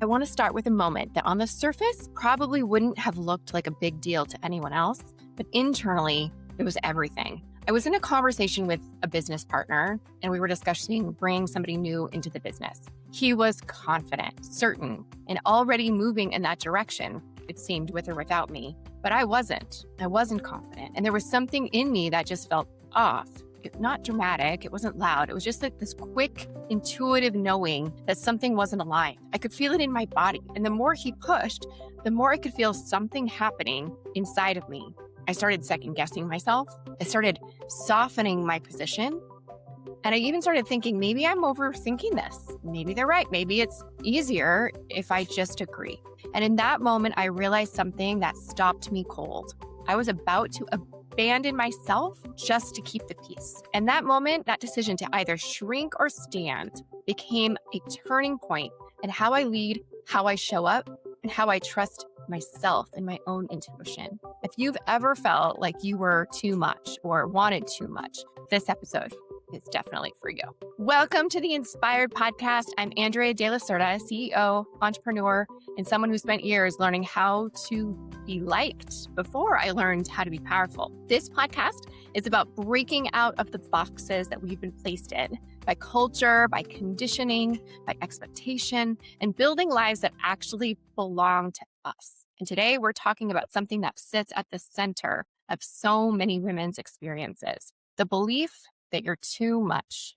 I want to start with a moment that on the surface probably wouldn't have looked like a big deal to anyone else, but internally, it was everything. I was in a conversation with a business partner, and we were discussing bringing somebody new into the business. He was confident, certain, and already moving in that direction, it seemed, with or without me. But I wasn't. I wasn't confident. And there was something in me that just felt off. Not dramatic. It wasn't loud. It was just like this quick, intuitive knowing that something wasn't aligned. I could feel it in my body. And the more he pushed, the more I could feel something happening inside of me. I started second guessing myself. I started softening my position. And I even started thinking, maybe I'm overthinking this. Maybe they're right. Maybe it's easier if I just agree. And in that moment, I realized something that stopped me cold. I was about to abandon myself just to keep the peace. And that moment, that decision to either shrink or stand became a turning point in how I lead, how I show up, and how I trust myself and my own intuition. If you've ever felt like you were too much or wanted too much, this episode is definitely for you. Welcome to the Inspired Podcast. I'm Andrea De La Cerda, CEO, entrepreneur, and someone who spent years learning how to be liked before I learned how to be powerful. This podcast is about breaking out of the boxes that we've been placed in by culture, by conditioning, by expectation, and building lives that actually belong to us. And today we're talking about something that sits at the center of so many women's experiences, the belief that you're too much.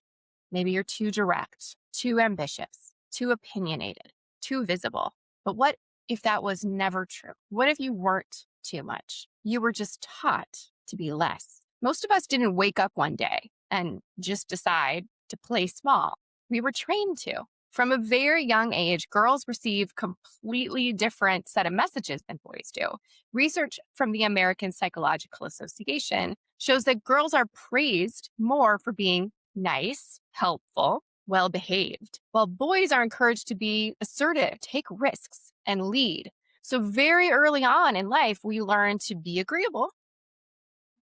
Maybe you're too direct, too ambitious, too opinionated, too visible. But what if that was never true? What if you weren't too much? You were just taught to be less. Most of us didn't wake up one day and just decide to play small. We were trained to. From a very young age, girls receive completely different set of messages than boys do. Research from the American Psychological Association shows that girls are praised more for being nice, helpful, well-behaved, while boys are encouraged to be assertive, take risks, and lead. So very early on in life, we learn to be agreeable.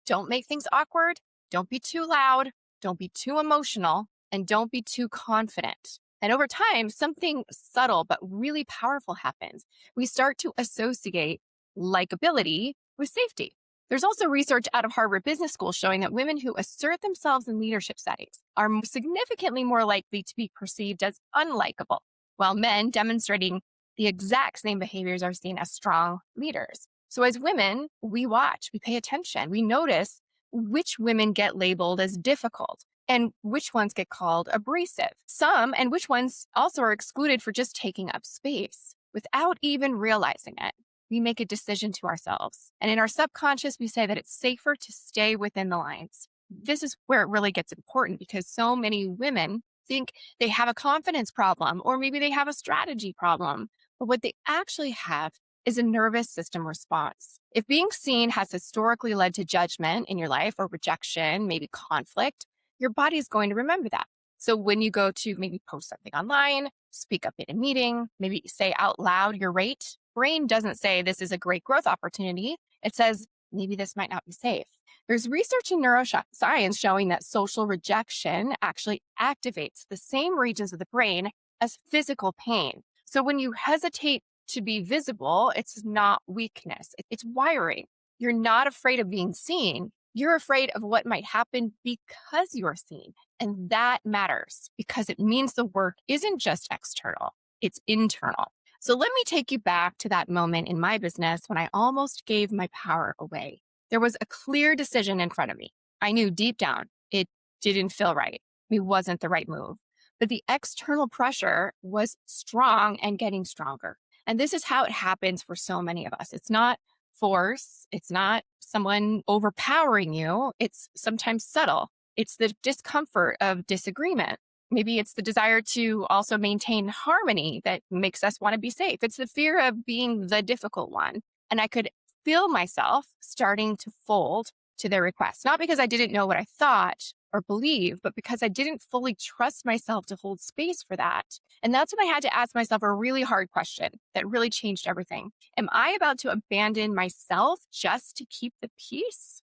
Don't make things awkward. Don't be too loud. Don't be too emotional. And don't be too confident. And over time, something subtle but really powerful happens. We start to associate likability with safety. There's also research out of Harvard Business School showing that women who assert themselves in leadership settings are significantly more likely to be perceived as unlikable, while men demonstrating the exact same behaviors are seen as strong leaders. So as women, we watch, we pay attention, we notice which women get labeled as difficult and which ones get called abrasive. And which ones also are excluded for just taking up space without even realizing it. We make a decision to ourselves. And in our subconscious, we say that it's safer to stay within the lines. This is where it really gets important because so many women think they have a confidence problem or maybe they have a strategy problem. But what they actually have is a nervous system response. If being seen has historically led to judgment in your life or rejection, maybe conflict, your body is going to remember that. So when you go to maybe post something online, speak up in a meeting, maybe say out loud your rate, brain doesn't say this is a great growth opportunity. It says maybe this might not be safe. There's research in neuroscience showing that social rejection actually activates the same regions of the brain as physical pain. So when you hesitate to be visible, it's not weakness, it's wiring. You're not afraid of being seen. You're afraid of what might happen because you're seen. And that matters because it means the work isn't just external, it's internal. So let me take you back to that moment in my business when I almost gave my power away. There was a clear decision in front of me. I knew deep down it didn't feel right. It wasn't the right move. But the external pressure was strong and getting stronger. And this is how it happens for so many of us. It's not force. It's not someone overpowering you. It's sometimes subtle. It's the discomfort of disagreement. Maybe it's the desire to also maintain harmony that makes us want to be safe. It's the fear of being the difficult one. And I could feel myself starting to fold to their request, not because I didn't know what I thought or believe, but because I didn't fully trust myself to hold space for that. And that's when I had to ask myself a really hard question that really changed everything. Am I about to abandon myself just to keep the peace?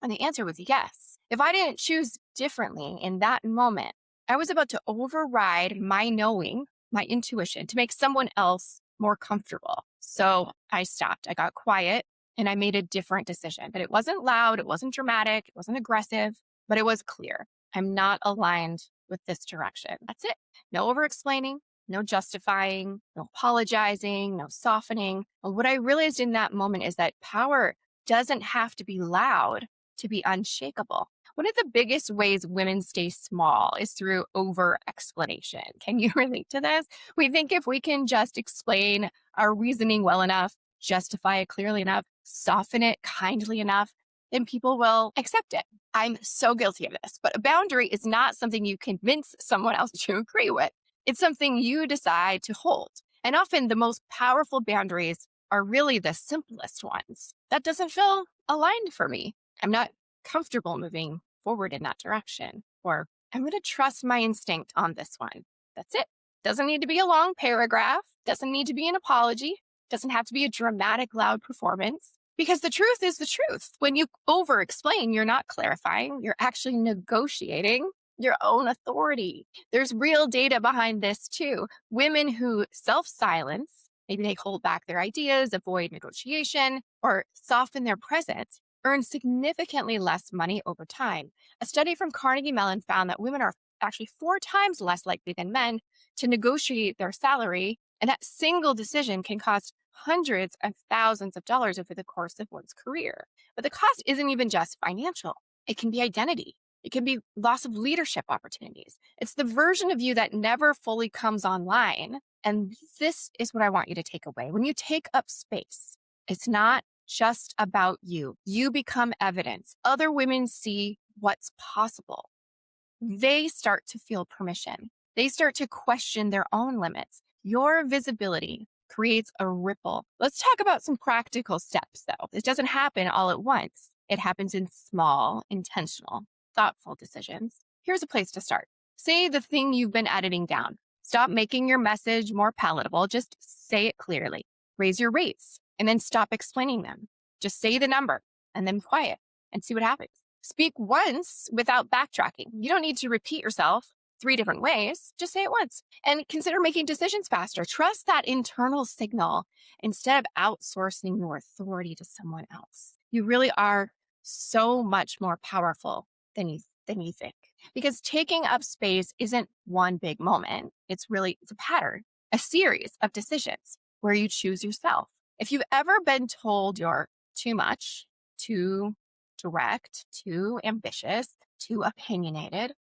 And the answer was yes. If I didn't choose differently in that moment, I was about to override my knowing my intuition, to make someone else more comfortable. So I stopped, I got quiet, and I made a different decision. But it wasn't loud, it wasn't dramatic, it wasn't aggressive, but it was clear. I'm not aligned with this direction. That's it. No over explaining, no justifying, no apologizing, no softening. And what I realized in that moment is that power doesn't have to be loud to be unshakable. One of the biggest ways women stay small is through over explanation. Can you relate to this? We think if we can just explain our reasoning well enough, justify it clearly enough, soften it kindly enough, then people will accept it. I'm so guilty of this, but a boundary is not something you convince someone else to agree with. It's something you decide to hold. And often the most powerful boundaries are really the simplest ones. That doesn't feel aligned for me. I'm not comfortable moving forward in that direction. Or I'm going to trust my instinct on this one. That's it. Doesn't need to be a long paragraph. Doesn't need to be an apology. Doesn't have to be a dramatic, loud performance. Because the truth is the truth. When you over explain, you're not clarifying. You're actually negotiating your own authority. There's real data behind this too. Women who self-silence, maybe they hold back their ideas, avoid negotiation, or soften their presence, earn significantly less money over time. A study from Carnegie Mellon found that women are actually 4 times less likely than men to negotiate their salary, and that single decision can cost hundreds of thousands of dollars over the course of one's career. But the cost isn't even just financial. It can be identity. It can be loss of leadership opportunities. It's the version of you that never fully comes online. And this is what I want you to take away. When you take up space, it's not just about you. You become evidence. Other women see what's possible. They start to feel permission. They start to question their own limits. Your visibility creates a ripple. Let's talk about some practical steps, though. This doesn't happen all at once. It happens in small, intentional, thoughtful decisions. Here's a place to start. Say the thing you've been editing down. Stop making your message more palatable. Just say it clearly. Raise your rates and then stop explaining them. Just say the number and then quiet and see what happens. Speak once without backtracking. You don't need to repeat yourself 3 different ways. Just say it once and consider making decisions faster. Trust that internal signal instead of outsourcing your authority to someone else. You really are so much more powerful than you think. Because taking up space isn't one big moment. It's a pattern, a series of decisions where you choose yourself. If you've ever been told you're too much, too direct, too ambitious, too opinionated,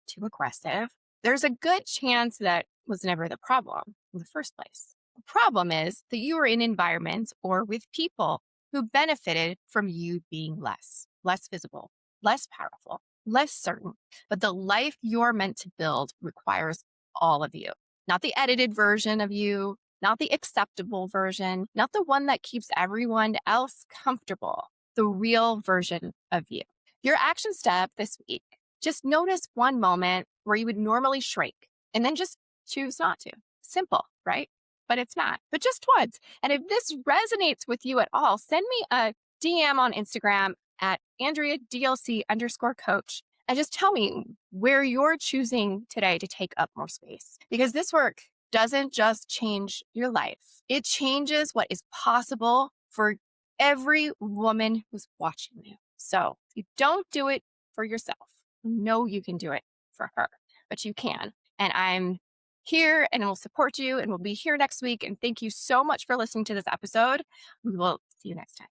too aggressive, there's a good chance that was never the problem in the first place. The problem is that you were in environments or with people who benefited from you being less visible, less powerful, less certain. But the life you're meant to build requires all of you, not the edited version of you, not the acceptable version, not the one that keeps everyone else comfortable, the real version of you. Your action step this week, just notice one moment where you would normally shrink and then just choose not to. Simple, right? But it's not, but just once. And if this resonates with you at all, send me a DM on Instagram at AndreaDLC_coach and just tell me where you're choosing today to take up more space. Because this work doesn't just change your life. It changes what is possible for every woman who's watching you. So if you don't do it for yourself, know you can do it for her, but you can. And I'm here and will support you and we'll be here next week. And thank you so much for listening to this episode. We will see you next time.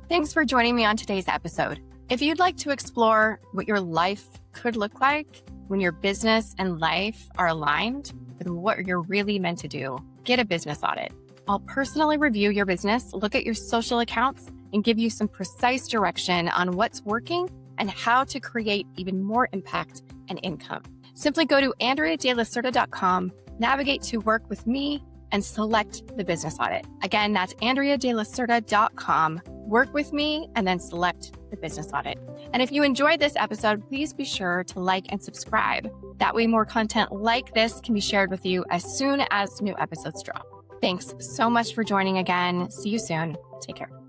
Thanks for joining me on today's episode. If you'd like to explore what your life could look like when your business and life are aligned with what you're really meant to do, get a business audit. I'll personally review your business, look at your social accounts, and give you some precise direction on what's working and how to create even more impact and income. Simply go to AndreaDelacerda.com, navigate to work with me, and select the business audit. Again, that's AndreaDelacerda.com. Work with me and then select the business audit. And if you enjoyed this episode, please be sure to like and subscribe. That way more content like this can be shared with you as soon as new episodes drop. Thanks so much for joining again. See you soon. Take care.